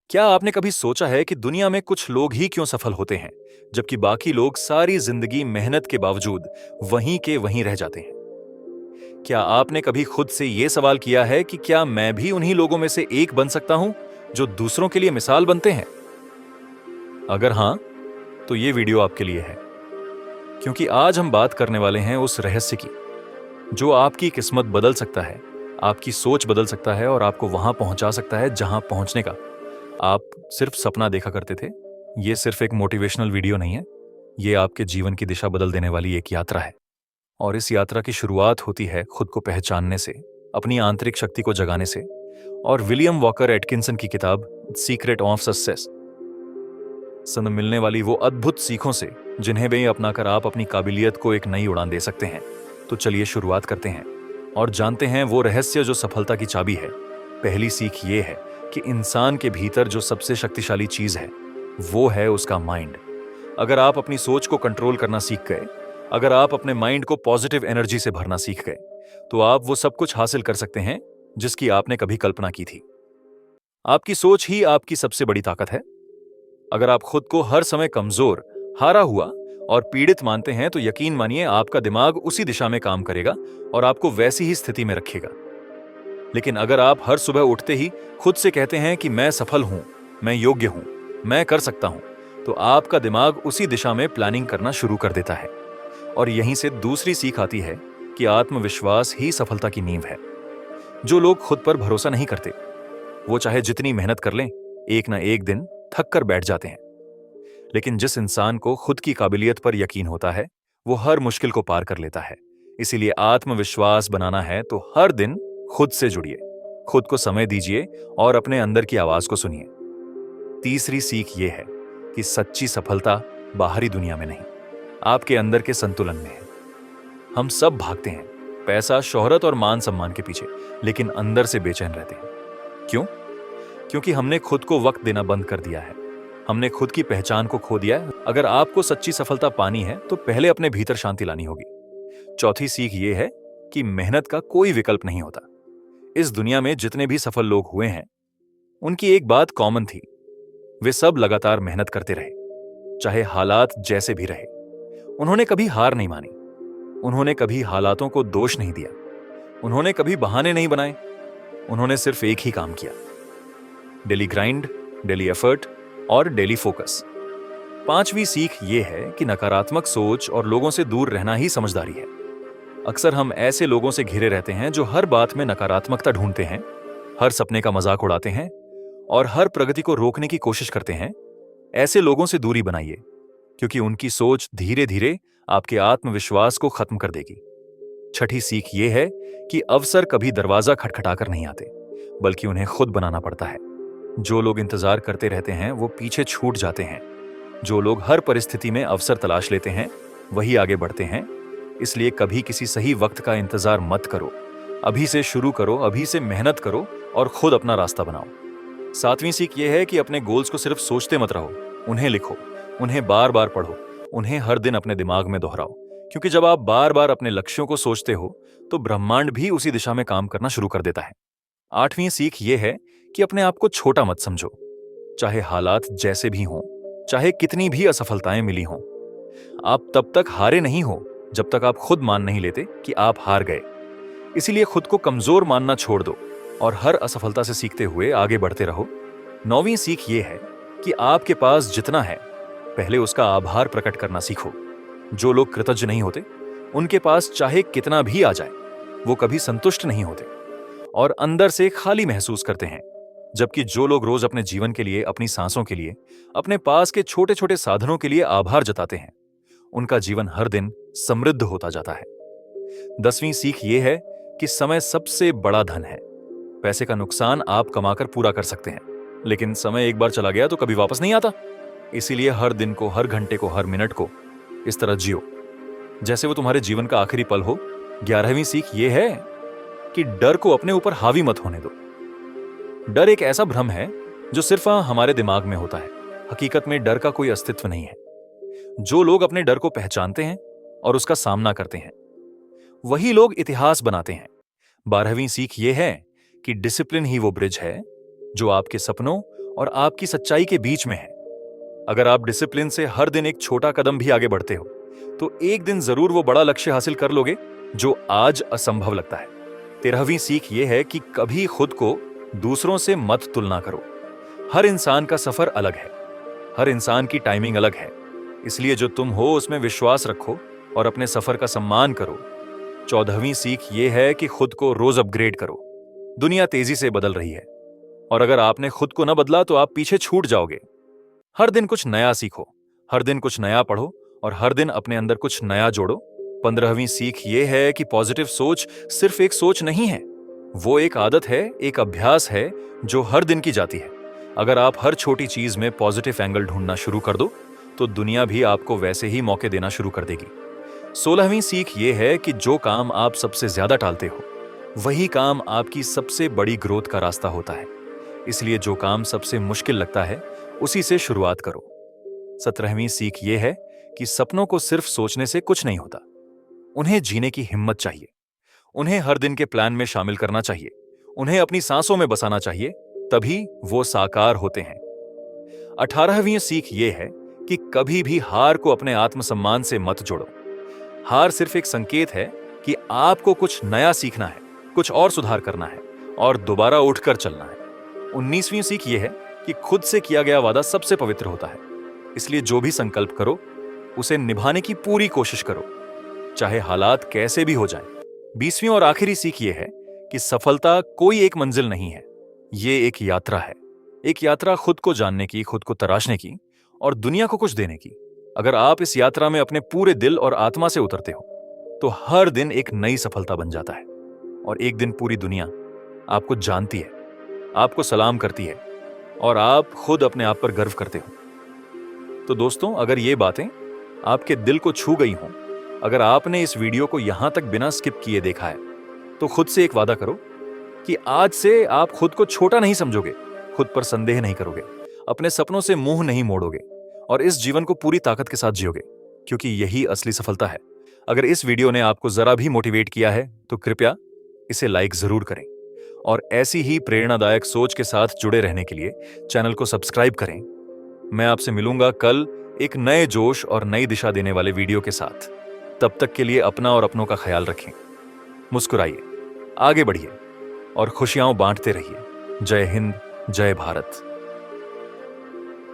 क्या आपने कभी सोचा है कि दुनिया में कुछ लोग ही क्यों सफल होते हैं, जबकि बाकी लोग सारी जिंदगी मेहनत के बावजूद वहीं के वहीं रह जाते हैं? क्या आपने कभी खुद से यह सवाल किया है कि क्या मैं भी उन्हीं लोगों में से एक बन सकता हूं, जो दूसरों के लिए मिसाल बनते हैं? अगर हां, तो यह वीडियो आपके लिए है, क्योंकि आज हम बात करने वाले हैं उस रहस्य की, जो आपकी किस्मत बदल सकता है, आपकी सोच बदल सकता है और आपको वहां पहुंचा सकता है जहां पहुंचने का आप सिर्फ सपना देखा करते थे। ये सिर्फ एक मोटिवेशनल वीडियो नहीं है, ये आपके जीवन की दिशा बदल देने वाली एक यात्रा है। और इस यात्रा की शुरुआत होती है खुद को पहचानने से, अपनी आंतरिक शक्ति को जगाने से, और विलियम वॉकर एटकिंसन की किताब सीक्रेट ऑफ सक्सेस से मिलने वाली वो अद्भुत सीखों से, जिन्हें भी अपनाकर आप अपनी काबिलियत को एक नई उड़ान दे सकते हैं। तो चलिए शुरुआत करते हैं और जानते हैं वो रहस्य जो सफलता की चाबी है। पहली सीख ये है कि इंसान के भीतर जो सबसे शक्तिशाली चीज है, वो है उसका माइंड। अगर आप अपनी सोच को कंट्रोल करना सीख गए, अगर आप अपने माइंड को पॉजिटिव एनर्जी से भरना सीख गए, तो आप वो सब कुछ हासिल कर सकते हैं जिसकी आपने कभी कल्पना की थी। आपकी सोच ही आपकी सबसे बड़ी ताकत है। अगर आप खुद को हर समय कमजोर, हारा हुआ और पीड़ित मानते हैं, तो यकीन मानिए आपका दिमाग उसी दिशा में काम करेगा और आपको वैसी ही स्थिति में रखेगा। लेकिन अगर आप हर सुबह उठते ही खुद से कहते हैं कि मैं सफल हूं, मैं योग्य हूं, मैं कर सकता हूं, तो आपका दिमाग उसी दिशा में प्लानिंग करना शुरू कर देता है। और यहीं से दूसरी सीख आती है कि आत्मविश्वास ही सफलता की नींव है। जो लोग खुद पर भरोसा नहीं करते, वो चाहे जितनी मेहनत कर लें, एक ना एक दिन थक कर बैठ जाते हैं। लेकिन जिस इंसान को खुद की काबिलियत पर यकीन होता है, वो हर मुश्किल को पार कर लेता है। इसीलिए आत्मविश्वास बनाना है तो हर दिन खुद से जुड़िए, खुद को समय दीजिए और अपने अंदर की आवाज को सुनिए। तीसरी सीख ये है कि सच्ची सफलता बाहरी दुनिया में नहीं, आपके अंदर के संतुलन में है। हम सब भागते हैं पैसा, शोहरत और मान सम्मान के पीछे, लेकिन अंदर से बेचैन रहते हैं। क्यों? क्योंकि हमने खुद को वक्त देना बंद कर दिया है, हमने खुद की पहचान को खो दिया है। अगर आपको सच्ची सफलता पानी है, तो पहले अपने भीतर शांति लानी होगी। चौथी सीख ये है कि मेहनत का कोई विकल्प नहीं होता। इस दुनिया में जितने भी सफल लोग हुए हैं, उनकी एक बात कॉमन थी, वे सब लगातार मेहनत करते रहे, चाहे हालात जैसे भी रहे। उन्होंने कभी हार नहीं मानी, उन्होंने कभी हालातों को दोष नहीं दिया, उन्होंने कभी बहाने नहीं बनाए। उन्होंने सिर्फ एक ही काम किया, डेली ग्राइंड, डेली एफर्ट और डेली फोकस। पांचवी सीख ये है कि नकारात्मक सोच और लोगों से दूर रहना ही समझदारी है। अक्सर हम ऐसे लोगों से घिरे रहते हैं जो हर बात में नकारात्मकता ढूंढते हैं, हर सपने का मजाक उड़ाते हैं और हर प्रगति को रोकने की कोशिश करते हैं। ऐसे लोगों से दूरी बनाइए, क्योंकि उनकी सोच धीरे धीरे आपके आत्मविश्वास को खत्म कर देगी। छठी सीख ये है कि अवसर कभी दरवाजा खटखटाकर नहीं आते, बल्कि उन्हें खुद बनाना पड़ता है। जो लोग इंतजार करते रहते हैं, वो पीछे छूट जाते हैं। जो लोग हर परिस्थिति में अवसर तलाश लेते हैं, वही आगे बढ़ते हैं। इसलिए कभी किसी सही वक्त का इंतजार मत करो, अभी से शुरू करो, अभी से मेहनत करो और खुद अपना रास्ता बनाओ। सातवीं सीख यह है कि अपने गोल्स को सिर्फ सोचते मत रहो, उन्हें लिखो, उन्हें बार बार पढ़ो, उन्हें हर दिन अपने दिमाग में दोहराओ। क्योंकि जब आप बार बार अपने लक्ष्यों को सोचते हो, तो ब्रह्मांड भी उसी दिशा में काम करना शुरू कर देता है। आठवीं सीख यह है कि अपने आप को छोटा मत समझो, चाहे हालात जैसे भी हों, चाहे कितनी भी असफलताएं मिली हों। आप तब तक हारे नहीं हो जब तक आप खुद मान नहीं लेते कि आप हार गए। इसीलिए खुद को कमजोर मानना छोड़ दो और हर असफलता से सीखते हुए आगे बढ़ते रहो। नौवीं सीख ये है कि आपके पास जितना है, पहले उसका आभार प्रकट करना सीखो। जो लोग कृतज्ञ नहीं होते, उनके पास चाहे कितना भी आ जाए, वो कभी संतुष्ट नहीं होते और अंदर से खाली महसूस करते हैं। जबकि जो लोग रोज अपने जीवन के लिए, अपनी सांसों के लिए, अपने पास के छोटे छोटे साधनों के लिए आभार जताते हैं, उनका जीवन हर दिन समृद्ध होता जाता है। 10वीं सीख यह है कि समय सबसे बड़ा धन है। पैसे का नुकसान आप कमाकर पूरा कर सकते हैं, लेकिन समय एक बार चला गया तो कभी वापस नहीं आता। इसीलिए हर दिन को, हर घंटे को, हर मिनट को इस तरह जियो जैसे वो तुम्हारे जीवन का आखिरी पल हो। 11वीं सीख यह है कि डर को अपने ऊपर हावी मत होने दो। डर एक ऐसा भ्रम है जो सिर्फ हमारे दिमाग में होता है। हकीकत में डर का कोई अस्तित्व नहीं है। जो लोग अपने डर को पहचानते हैं और उसका सामना करते हैं, वही लोग इतिहास बनाते हैं। 12वीं सीख यह है कि डिसिप्लिन ही वो ब्रिज है जो आपके सपनों और आपकी सच्चाई के बीच में है। अगर आप डिसिप्लिन से हर दिन एक छोटा कदम भी आगे बढ़ते हो तो एक दिन जरूर वो बड़ा लक्ष्य हासिल कर लोगे जो आज असंभव लगता है। 13वीं सीख ये है कि कभी खुद को दूसरों से मत तुलना करो। हर इंसान का सफर अलग है, हर इंसान की टाइमिंग अलग है, इसलिए जो तुम हो उसमें विश्वास रखो और अपने सफर का सम्मान करो। 14वीं सीख ये है कि खुद को रोज अपग्रेड करो। दुनिया तेजी से बदल रही है और अगर आपने खुद को न बदला तो आप पीछे छूट जाओगे। हर दिन कुछ नया सीखो, हर दिन कुछ नया पढ़ो और हर दिन अपने अंदर कुछ नया जोड़ो। 15वीं सीख ये है कि पॉजिटिव सोच सिर्फ एक सोच नहीं है, वो एक आदत है, एक अभ्यास है जो हर दिन की जाती है। अगर आप हर छोटी चीज में पॉजिटिव एंगल ढूंढना शुरू कर दो तो दुनिया भी आपको वैसे ही मौके देना शुरू कर देगी। 16वीं सीख ये है कि जो काम आप सबसे ज्यादा टालते हो वही काम आपकी सबसे बड़ी ग्रोथ का रास्ता होता है, इसलिए जो काम सबसे मुश्किल लगता है उसी से शुरुआत करो। 17वीं सीख ये है कि सपनों को सिर्फ सोचने से कुछ नहीं होता, उन्हें जीने की हिम्मत चाहिए, उन्हें हर दिन के प्लान में शामिल करना चाहिए, उन्हें अपनी सांसों में बसाना चाहिए, तभी वो साकार होते हैं। 18वीं सीख ये है कि कभी भी हार को अपने आत्मसम्मान से मत जोड़ो। हार सिर्फ एक संकेत है कि आपको कुछ नया सीखना है, कुछ और सुधार करना है और दोबारा उठकर चलना है। 19वीं सीख ये है कि खुद से किया गया वादा सबसे पवित्र होता है, इसलिए जो भी संकल्प करो उसे निभाने की पूरी कोशिश करो, चाहे हालात कैसे भी हो जाएं। 20वीं और आखिरी सीख ये है कि सफलता कोई एक मंजिल नहीं है, ये एक यात्रा है। एक यात्रा खुद को जानने की, खुद को तराशने की और दुनिया को कुछ देने की। अगर आप इस यात्रा में अपने पूरे दिल और आत्मा से उतरते हो तो हर दिन एक नई सफलता बन जाता है और एक दिन पूरी दुनिया आपको जानती है, आपको सलाम करती है और आप खुद अपने आप पर गर्व करते हो। तो दोस्तों, अगर ये बातें आपके दिल को छू गई हों, अगर आपने इस वीडियो को यहां तक बिना स्किप किए देखा है, तो खुद से एक वादा करो कि आज से आप खुद को छोटा नहीं समझोगे, खुद पर संदेह नहीं करोगे, अपने सपनों से मुंह नहीं मोड़ोगे और इस जीवन को पूरी ताकत के साथ जियोगे, क्योंकि यही असली सफलता है। अगर इस वीडियो ने आपको जरा भी मोटिवेट किया है तो कृपया इसे लाइक जरूर करें और ऐसी ही प्रेरणादायक सोच के साथ जुड़े रहने के लिए चैनल को सब्सक्राइब करें। मैं आपसे मिलूंगा कल एक नए जोश और नई दिशा देने वाले वीडियो के साथ। तब तक के लिए अपना और अपनों का ख्याल रखें, मुस्कुराइए, आगे बढ़िए और खुशियां बांटते रहिए। जय हिंद, जय भारत।